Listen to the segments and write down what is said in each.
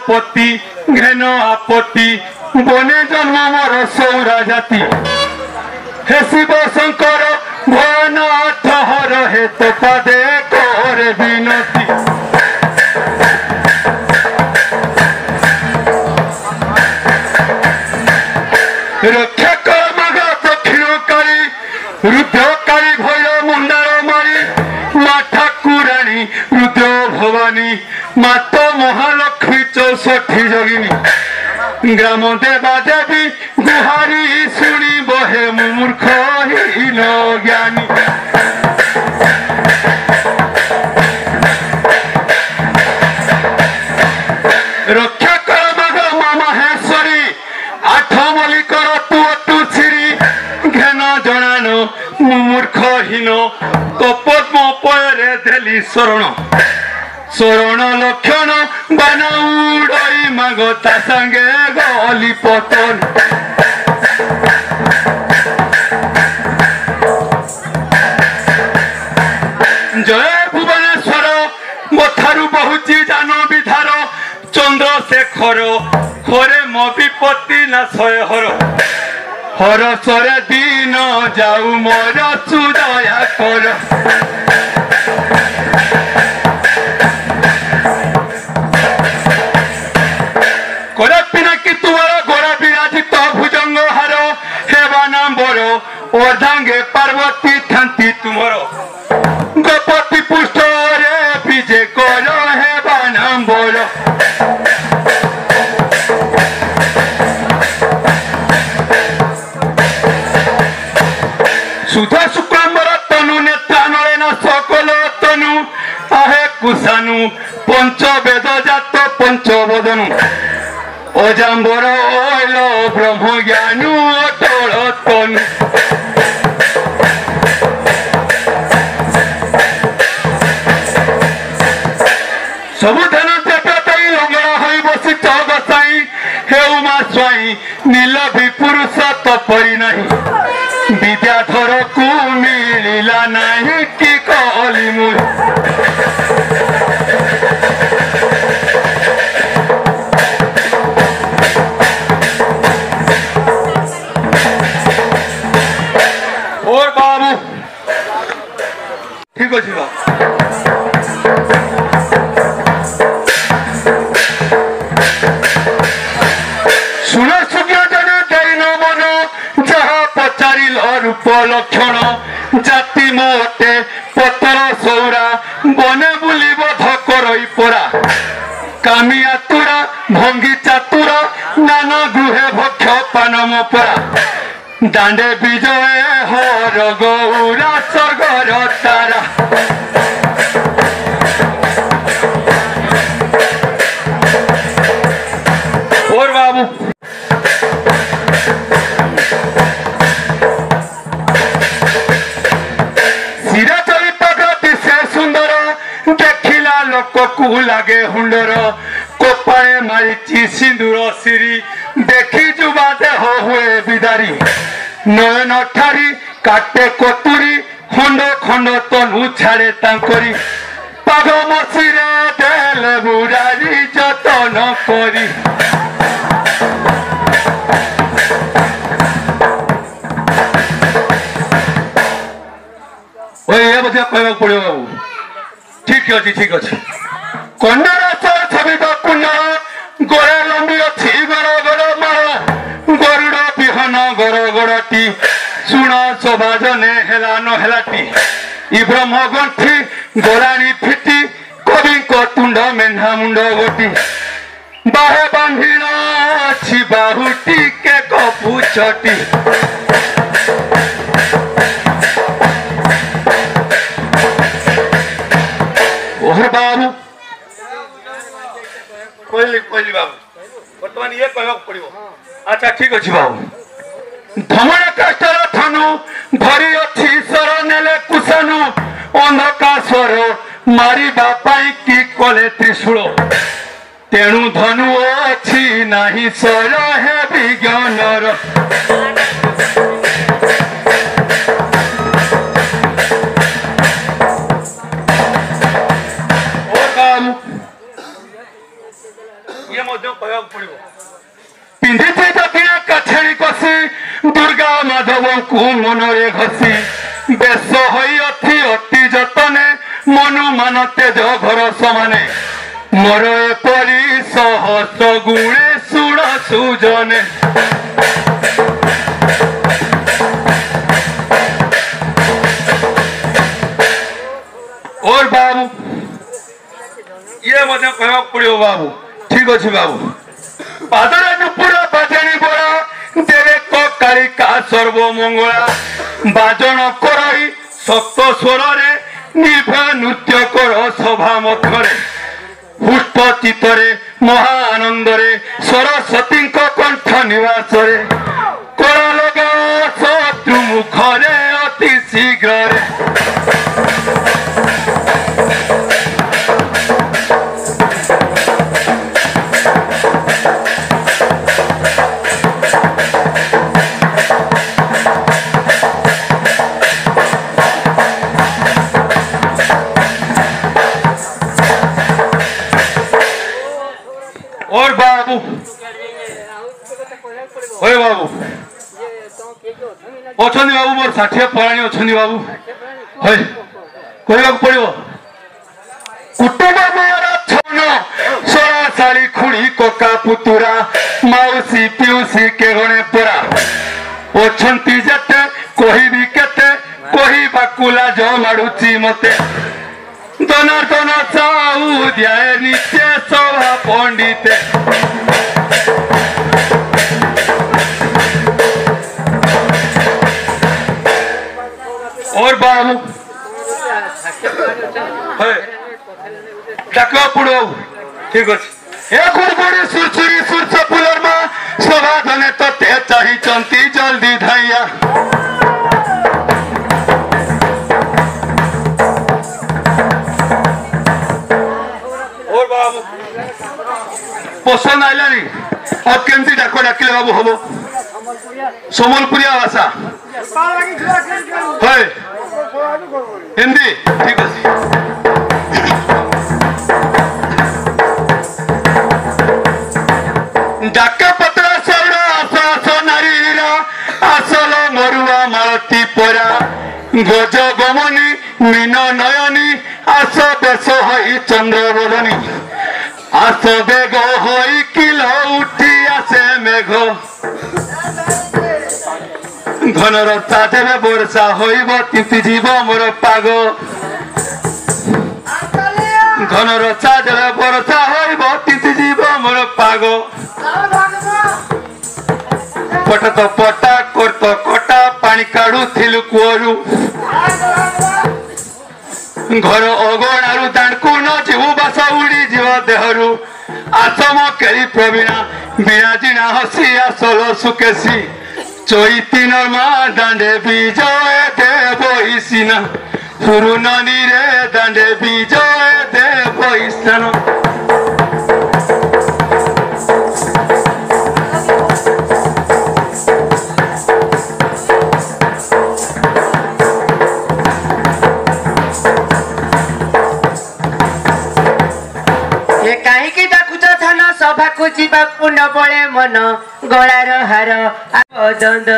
पति घृण आपत्ति बने जन्म मोर सौरा जाति हे शिव शंकर भयनाथ हर हे तो पदे कर विनती रक्षा कर मग दक्षिणकारी रुद्रकारी भैर मुंडार मारी मा ठाकुराणी रुद्र भवानी माता महालक्ष्मी 64 जोगिनी ग्राम देवा देवी गुहारी शुणी बहे मूर्ख हीन ज्ञानी रक्षा कर मग माहेश्वरी आठ मलिकर तु श्री घेन जनान मूर्ख हीन तो पद्म पयरे देली शरण शरण लक्षण बान उड़ई मागता संगे गली पतन जय भुवनेश्वर मथारू बहुची जान विधार चंद्रशेखर हरे म विपत्ति नाशय हर हर सरे दिन जाऊ मोर सुदया कर अर्धांगे पार्वती थांती तुमरो गोपति पुष्ट रे विजय करो हे बानाम्बर सुधा शुक्लांबर तनु नेत्रा नयन सकल तनु आहे कुशानु पंचवेद जात पंचवदनु अजाम्बर ओल ब्रह्म ज्ञानु अटल तनु सबुधन देवताई लंगड़ा होई बसी चौगसाई हे उमा स्वाई नील भी पुरुष तपरी नहीं विद्याधर को मिला नहीं कि कहली मुई और बाबू ठीक अच्छे बा सुन सुज्ञ जन दैन मन जहाँ पचारिल रूप लक्षण जाति मोटे पतर सौरा बने बुली बध करई परा कामी आतुरा भंगी चातुरा नाना गृहे भक्ष पानम परा दांडे विजय हर गौरा सगर तारा और बाबू सिरा चलित दिशे सुंदर देखिला लोक को लगे हुंडर कोपाए मारी सिंदूर सिरी देखी जुबा देह हुए बिदारी नयन ठारी काटे कतुरी खंड खंड तनु छाड़े तांकरी पाग मसीरे देले बुरारी जतन करी ये बोधे कहवा पड़ो बाबू ठीक अच्छे ठीक अच्छे कन्या छवि कुंड गोरे लंबी अच्छी गड़ गड़ मार गरुड़ बिहन गड़ गड़टी शुण सबाजने हेला न हेलाटी इ ब्रह्म गंठी गोराणी फिटी कवि तुंड मेन्हा मुंड गोटी बाहे बांधिण अच्छी बाहुटी के कपू छटी ओहर बाबू कहली कहली बाबू बर्तमान ये कहवाक पड़ो अच्छा ठीक अच्छे बाबू धमण काष्टर धनु धरी अच्छी स्वर नेले कुशनु अंधका स्वर मारी बापाई की कले त्रिशूल तेणु धनु अच्छी नाही स्वर है विज्ञानर ये मध्य कहवाक पड़ो पिंधि दक्षिणा कछेड़ी कसी दुर्गा माधव को मनरे घसी बेश अति अति जतने मनु मान तेज घर समाने मोर एपरी सहस्र गुणे सुण सुजने और बाबू ये मध्य कहवाक पड़ो बाबू ठीक अच्छे बाबू पादरे नुपुर बाजणी बड़ा देवे कालिका सर्वमंगला बाजन करई सप्त स्वर निर्भय नृत्य कर सभा मध्य पुष्प चित्तरे महाआनंदरे सरस्वती कंठ निवास कर लगा शत्रु मुखरे अति शीघ्र और बाबू ओए बाबू अच्छी बाबू मोर 60 पराणी अच्छी बाबू है कहवाक पड़ो कुटुंब मोर छन सरासारी खुड़ी कोका पुतुरा मौसी पिउसी के गणे परा अच्छी जेते कहबी केते कहबाकुला जो माड़ुची मते जनार्दन साहू ध्याय नित्य सभा पंडिते और बाबू डाकवा पड़ो ठीक अच्छे एक गुड़गुड़ी सुरसुरी सुरस पुलर में सभा धने तते चाही चंती जल्दी धाइया और बाबू पसंद आइलानी अब केमती डाक डाकिले बाबू हम सम्बलपुरिया भाषा হয় হিন্দি ঠিক আছে ডাকা পত্র সৌড় আস আস নারীরা আসল মরুয়া মালতী পরা গজ গমনী মীন নয়নী আস বেশ হই চন্দ্রবদনী আস বেগ হই কিল উঠি আসে মেঘ ঘনর চাঁদেবে বর্ষা হইব তিতি জীব মোর পাগ ঘনর চাঁদেবে বর্ষা হইব তিতি জীব মোর পাগ পটত পটা করত কটা পানি কাড়ুଥିଲୁ କୂଅରୁ ଘର ଅଗଣାରୁ ଦାଣ୍ଡକୁ ନ ଯିବୁ ବାସ ଉଡ଼ି ଯିବ ଦେହରୁ ଆସମ କେଳି ପ୍ରବୀଣା ବିଣା ଜିଣା ହସି ଆସଲ ସୁକେଶୀ চৈতি নর্মা দাণ্ডে বিজয় দেব ইসিনা পুরুননি রে দাণ্ডে বিজয় দেব ইসিনা କାହିଁକି ଡାକୁଛ ଥାନ ସଭାକୁ ଯିବାକୁ ନ ବଳେ ମନ ଗଳାର ହାର ବଦନ୍ଦ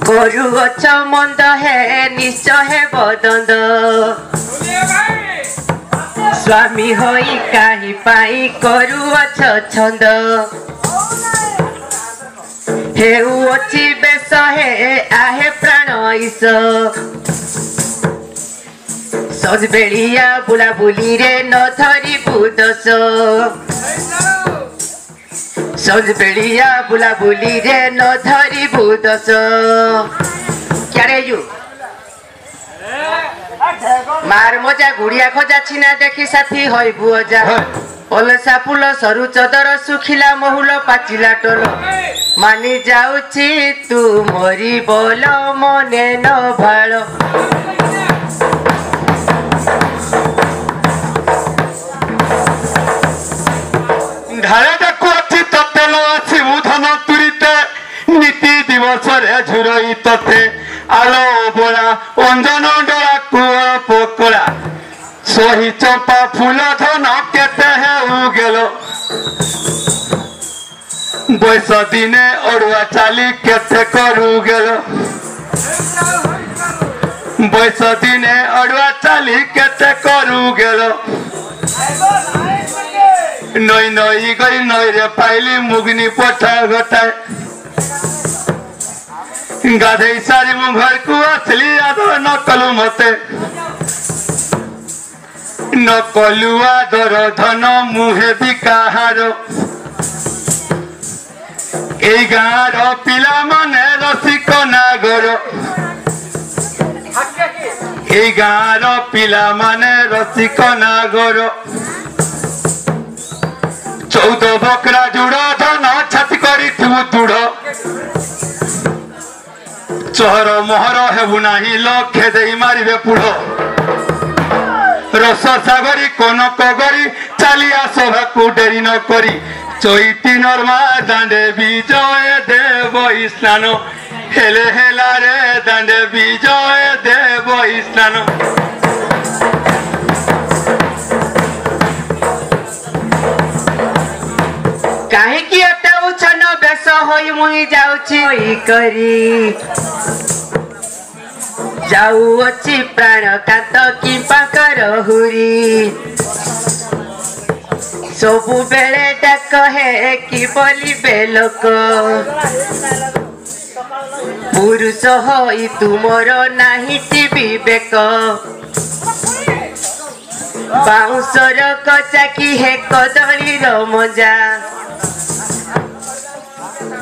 କରୁଅଛ ମନ୍ଦ ହେ ନିଶ୍ଚୟ ହେ ବଦନ୍ଦ ସ୍ୱାମୀ ହୋଇ କାହିଁ ପାଇଁ କରୁଅଛ ଛନ୍ଦ ହେଉଅଛି ବେଶ ହେ ଆହେ ପ୍ରାଣ ଈଶ ସଜବେଳିଆ ବୁଲାବୁଲିରେ ନ ଧରିବୁ ଦୋଷ ସଜବେଳିଆ ବୁଲାବୁଲିରେ ନ ଧରିବୁ ଦୋଷ କ୍ୟାରେ ଯୁ ମାର ମଜା ଗୁଡିଆ ଖୋଜା ଛିନା ଦେଖି ସାଥୀ ହଇବୁ ଅଜା ଅଲସା ଫୁଲ ସରୁ ଚଦର ଶୁଖିଲା ମହୁଲ ପାଚିଲା ଟୋଲ ମାନି ଯାଉଛି ତୁ ମରି ବୋଲ ମନେ ନ ଭାଳ ঢালে দেখু অছি ততে লো আসিবু ধন তুরিতে নীতি দিবসরে ঝুরই ততে আলো বোলা অঞ্জন ডোলা কুয়া পকড়া সহি চম্পা ফুল ধন কেতে হেউ গেল বৈশ দিনে অড়ুয়া চালি কেতে করু গেল বৈশ দিনে অড়ুয়া চালি কেতে করু গেল নই নই গই নই রে পাইলি মুগনি পঠা ঘটায় গাধেই সারি মু ঘরকু আসলি আদর নকলু মতে নকলু আদর ধন মুহে বি কাহার এই গাঁর পিলা মানে রসিক নাগর এই গাঁর পিলা মানে রসিক নাগর চৌদ বকরা জুড় ধন ছাতি করি দূঢ় চহর মহর হেবু নাহি লক্ষে দেই মারিবে পুঢ় রস সাগরি কনক গরি চালিয়া সভাকু ডেরি ন করি চৈতি নর্মা দাণ্ডে বিজয় দেব স্নান হেলে হেলা রে দাণ্ডে বিজয় দেব স্নান କାହିଁକି ଅଟାଉଛ ନ ବେଶ ହୋଇ ମୁଇଁ ଯାଉଛି କରି ଯାଉଅଛି ପ୍ରାଣ କାନ୍ତ କି ପାକର ହୁରି ସବୁବେଳେ ଡାକ ହେ କି ବୋଲିବେ ଲୋକ ପୁରୁଷ ହୋଇ ତୁମର ନାହିଁ ବିବେକ ବାଉଁଶର କଚା କି ହେ କଦଳୀର ମଜା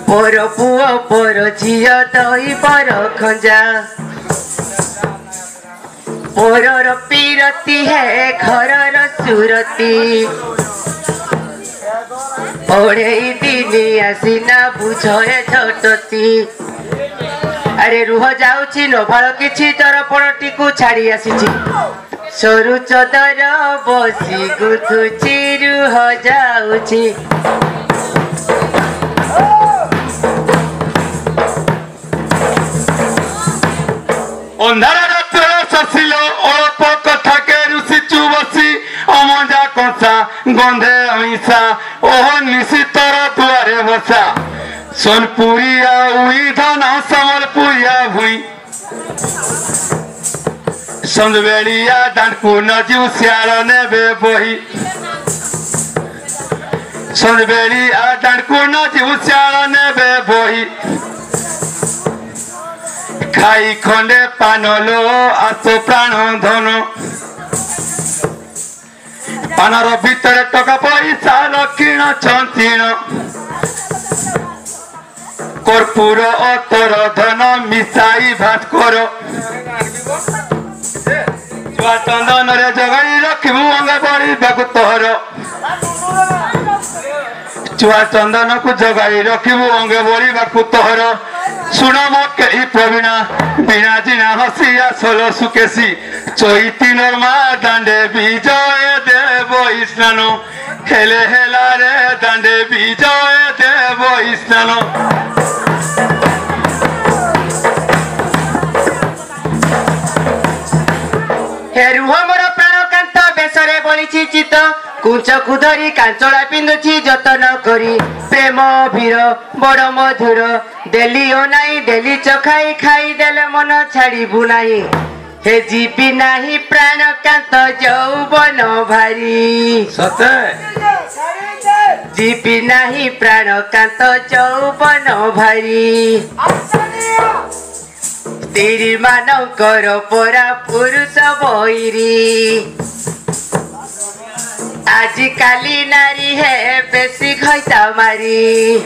ପର ପୁଅ ପର ଝିଅ ଦହି ପର ଖଞ୍ଜା ପରର ପିରତି ହେ ଘରର ସୁରତି ଓଢେଇ ଦିନି ଆସିନା ବୁଝ ଏ ଝଟତି ଆରେ ରୁହ ଯାଉଛି ନଭାଳ କିଛି ଦରପଣଟିକୁ ଛାଡି ଆସିଛି ସରୁ ଚଦର ବସି ଗୁଥୁଛି ରୁହ ଯାଉଛି अंधार रात्र शशिल अल्प कथा के ऋषि चुबसी अमजा कसा गंधे अहिंसा ओह निशितर दुआरे बसा सोनपुरिया उई धन समलपुरिया भुई संदवेलिया डांडकू नजीव सियाल नेबे बही संदवेलिया डांडकू नजीव सियाल नेबे बही खाई खंडे पानलो आसो प्राण धन पानर भितर टका पैसा लक्षिण छंचिण कर्पूर अतर धन मिसाई भास्कर छुआ चंदन रे जगाई रखिबू अंगनबाड़ी बेकुतहर छुआ चंदन को जगाई रखिबू अंगनबाड़ी बेकुतहर सुन मके प्रवीणा बिना जिना हसिया सोलो सुकेसी चैती नर्मा दांडे विजय देव स्नान हेले हेला रे दांडे विजय देव स्नान हेरु हमर प्राणकांत बेसरे बलिछि चित कुंच कुधरी कांचला पिंदुछि जतन करी प्रेम भीर बड़ मधुर देली ओ नाई देली चखाई खाई देले मन छाड़ीबु नाही हे जीपी नाही प्राणकांत यौवन भारी सते जीपी नाही प्राणकांत यौवन भारी तेरी मानव करो परा पुरुष बहिरी आजिकाली नारी है बेसी खैता मारी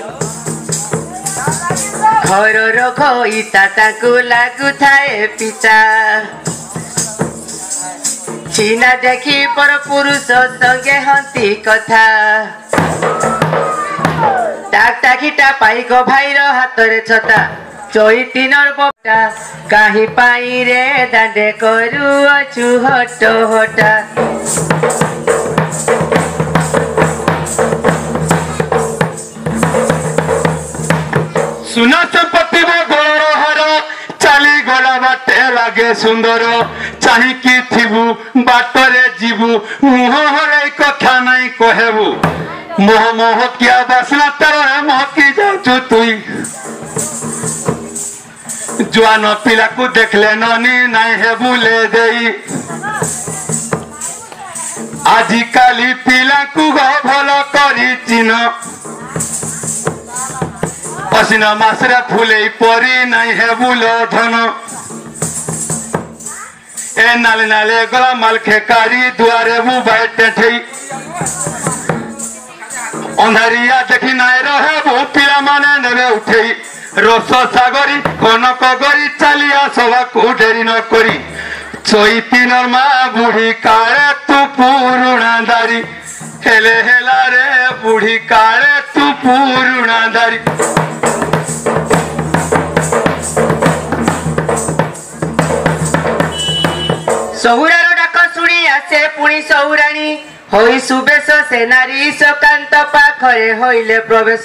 घर रखईता ताकू लागू थाए पिता छीना देखी पर पुरुष संगे हंती कथा टाकीटा पाइक भाईर हाथ छता चैती नरबटा कहीं पाई रे दांडे करू अछु हट हटा सुना संपत्ति वो गोर हर चाली गला बाटे लागे सुंदर चाहिकी थिबू बाटरे जीवू मुह हरे कथा नहीं कहेबू मोह मोह किया बासना तरह महकी जाऊचु तुई जुआन पिला को देखले ननी नहीं हेबू ले देई आजिकाली पिला को भल करी चिन्ह पसीना मासरे फूले परी नहीं हेबू लो धन ए नाले नाले गला माल खेकारी दुआरे बू बैठे थे अंधारिया देखी नाई रहे बू पिला माने नेबे उठे रस सागरी कनक गरी चालिया सभा को डेरी न करी चैती नर्मा बुढ़ी काले तू पुरुणा दारी हेले हेला रे बुढ़ी काले तू पुरुणा दारी सहुरार डाक शुणी आसे पुणी सहुराणी होई सुबेश सेनारी सकांत पाखरे होइले प्रवेश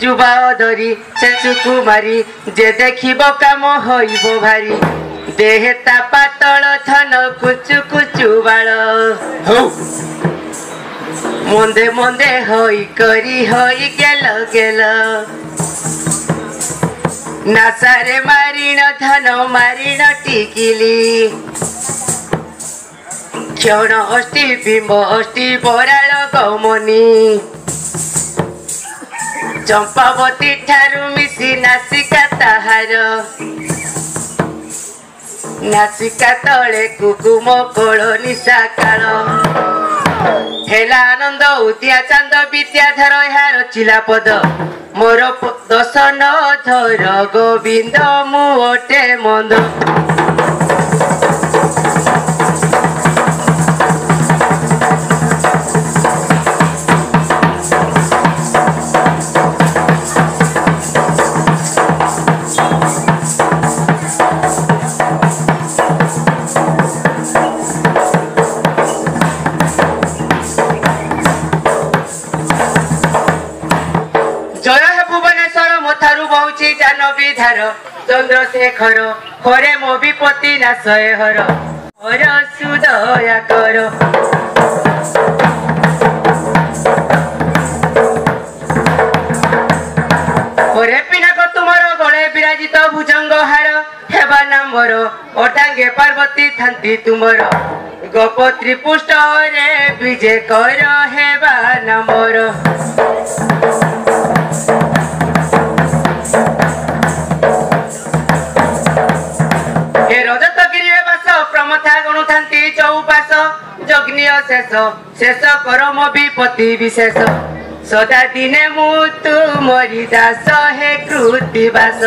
जुबा धरी से सुकुमारी जे देखिब काम होइब भारी देहे ता पातल थन कुचु कुचु बाल मंदे मंदे होई करी होई गेल गेल नासारे मारिण धन मारिण टिकिली क्षण अष्टि बिंब अष्टि बराल गौमनी चंपावती ठारू मिसी नासिका ताहार नासिका तले कुकुम कोल निशा काल हेला आनंद उदिया चांद विद्याधर यार चिलापद मोर दशन धर गोविंद मुटे मंद चंद्रशेखर हरे मो विपत्ति नाशय हर हर सुदया कर हरे पिनाक तुमर गले विराजित भुजंग हार हेबा नामर अटांगे पार्वती थांती तुमर गोप त्रिपुष्ट रे विजय कर हेबा नामर हे रजतगिरी बास प्रमथा गणुथांती चौपास जग्निय शेष शेष करम विपत्ति विशेष सदा दिने मुतु मरी दास हे कृतिबास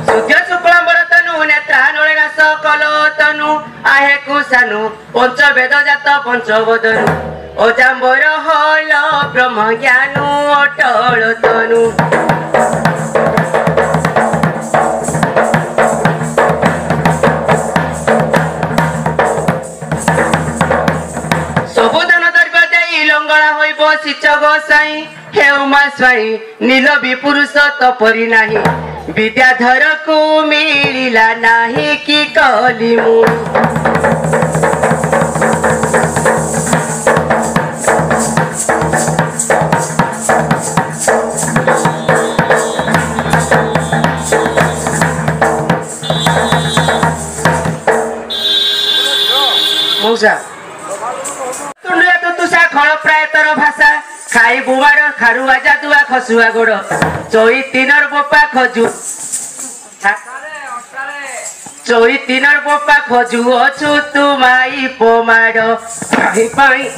सूर्य शुक्लांबर तनु नेत्रा नळेगास कलो तनु आहे कुसानु पंच वेद जात पंचवदनु अजाम्बर हल ब्रह्म ज्ञानु अटल तनु गोसाई हेउमा स्वाई नील विपुरुष तपरी नाही विद्याधर को मिलिला नाही कि कली मु मौसा तुंडला तो तुसा खळ प्राय तर भाषा खाई बुवार खारु आजा दुआ खसुआ गोड़ चोई तीनर बोपा खजू चोई तीनर बोपा खजू अछु तुमाई पोमाड़ पाई पाई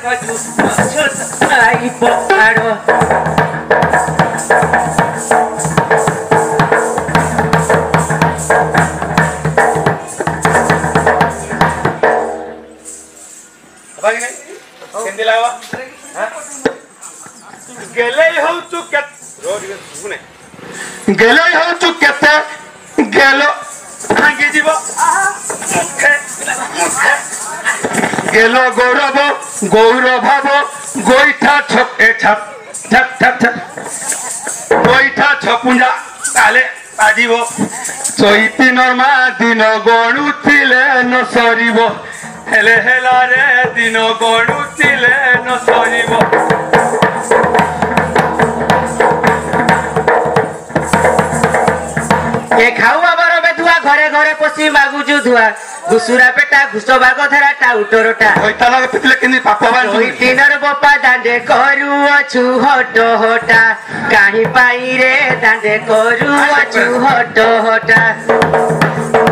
खजू अछु तुमाई पोमाड़ गेलो गौरव गौरभाव गोईठा छप छप छप छप छप गोईठा छपुंजा ताले आजीव चैती नमा दिन गणुथिले न सरीब हेले हेला रे दिन गणुथिले न सरीब ए खाउआ बर बेधुआ घरे घरे पसी मागुजु धुआ घुसुरा पेटा घुस बाग धरा टाउटरटा होइताला पितले किनी पापवान होई तीनर बोपा दांडे करू अछु हट हटा काहे पाई रे दांडे करू अछु हट हटा